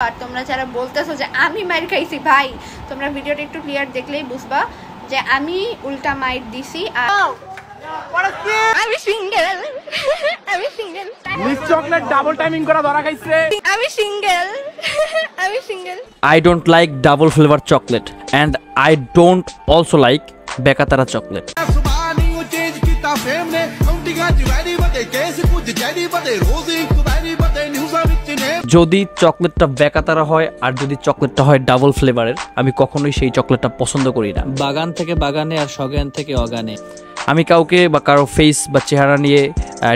আর তোমরা যারা বলতেছো যে আমি মাইর খাইছি, ভাই তোমরা ভিডিওটা একটু ক্লিয়ার দেখলেই বুঝবা যে আমি উল্টা মাইর দিছি। আর আমি সিঙ্গেল, আমি single. Miss chocolate double timing করা ধরা খাইছে। আমি সিঙ্গেল, আমি single. I don't like double flavor chocolate and I don't also like Bekatara chocolate. যদি চকলেটটা বেকাতারা হয় আর যদি চকলেটটা হয় ডাবল ফ্লেভারের, আমি কখনোই সেই চকলেটটা পছন্দ করি না। বাগান থেকে বাগানে আর সগান থেকে অগানে। আমি কাউকে বা কারো ফেস বা চেহারা নিয়ে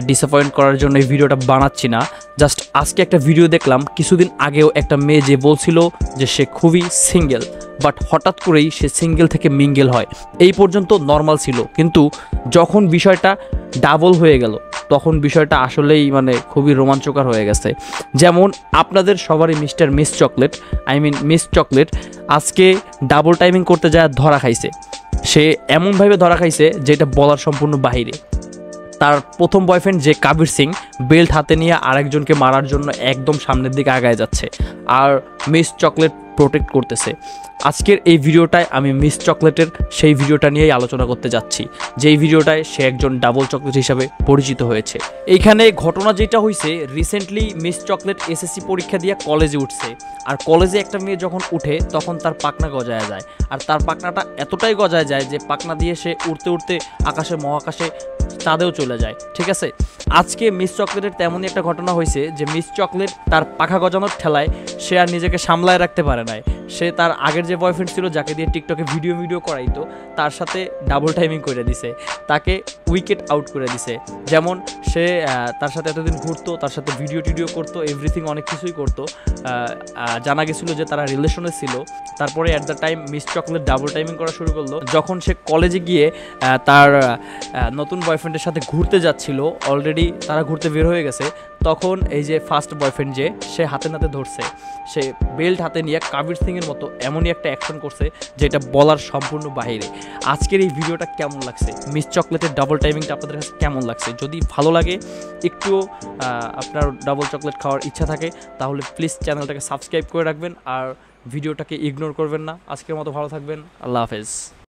ডিসঅ্যাপয়েন্ট করার জন্য এই ভিডিওটা বানাচ্ছি না। জাস্ট আজকে একটা ভিডিও দেখলাম, কিছুদিন আগেও একটা মেয়ে যে বলছিল যে সে খুবই সিঙ্গেল, বাট হঠাৎ করেই সে সিঙ্গেল থেকে মিঙ্গেল হয়। এই পর্যন্ত নর্মাল ছিল, কিন্তু যখন বিষয়টা ডাবল হয়ে গেল তখন বিষয়টা আসলেই মানে খুবই রোমাঞ্চকর হয়ে গেছে। যেমন আপনাদের সবারই মিস চকলেট, মিস চকলেট আজকে ডাবল টাইমিং করতে যায় ধরা খাইছে। সে এমনভাবে ধরা খাইছে যেটা বলার সম্পূর্ণ বাহিরে। তার প্রথম বয়ফ্রেন্ড যে কাবির সিং বেল্ট হাতে নিয়ে আরেকজনকে মারার জন্য একদম সামনের দিকে আগায় যাচ্ছে, আর মিস চকলেট প্রোটেক্ট করতেছে। আজকের এই ভিডিওটায় আমি মিস চকলেটের সেই ভিডিওটা নিয়েই আলোচনা করতে যাচ্ছি, যেই ভিডিওটায় সে একজন ডাবল চকলেট হিসাবে পরিচিত হয়েছে। এইখানে ঘটনা যেটা হয়েছে, রিসেন্টলি মিস চকলেট এসএসসি পরীক্ষা দিয়ে কলেজে উঠছে, আর কলেজে একটা মেয়ে যখন উঠে তখন তার পাখনা গজায় যায়, আর তার পাখনাটা এতটাই গজায় যায় যে পাখনা দিয়ে সে উড়তে উড়তে আকাশে মহাকাশে চাঁদেও চলে যায়। ঠিক আছে, আজকে মিস চকলেটের তেমনই একটা ঘটনা হয়েছে যে মিস চকলেট তার পাখা গজানোর ঠেলায় সে আর নিজেকে সামলায় রাখতে পারে নাই। সে তার আগের যে বয়ফ্রেন্ড ছিল, যাকে দিয়ে টিকটকে ভিডিও করাইতো, তার সাথে ডাবল টাইমিং করে দিছে, তাকে উইকেট আউট করে দিছে। যেমন সে তার সাথে এতদিন ঘুরতো, তার সাথে ভিডিও করতো, এভরিথিং অনেক কিছুই করতো। জানা গেছিল যে তারা রিলেশনে ছিল। তারপরে at the time miss chocolate double timing করা শুরু করলো। যখন সে কলেজে গিয়ে তার নতুন বয়ফ্রেন্ডের সাথে ঘুরতে যাচ্ছিল, অলরেডি তারা ঘুরতে বের হয়ে গেছে, তখন এই যে ফার্স্ট বয়ফ্রেন্ড যে সে হাতে নাতে ধরছে, সে বেল্ট হাতে নিয়ে কাবির সিংয়ের মতো এমনই একটা অ্যাকশন করছে যেটা বলার সম্পূর্ণ বাহিরে। আজকের এই ভিডিওটা কেমন লাগছে, মিস চকলেটের ডাবল টাইমিংটা আপনাদের কাছে কেমন লাগছে? যদি ভালো লাগে, একটু আপনার ডাবল চকলেট খাওয়ার ইচ্ছা থাকে, তাহলে প্লিজ চ্যানেলটাকে সাবস্ক্রাইব করে রাখবেন আর ভিডিওটাকে ইগনোর করবেন না। আজকের মতো ভালো থাকবেন, আল্লাহ হাফেজ।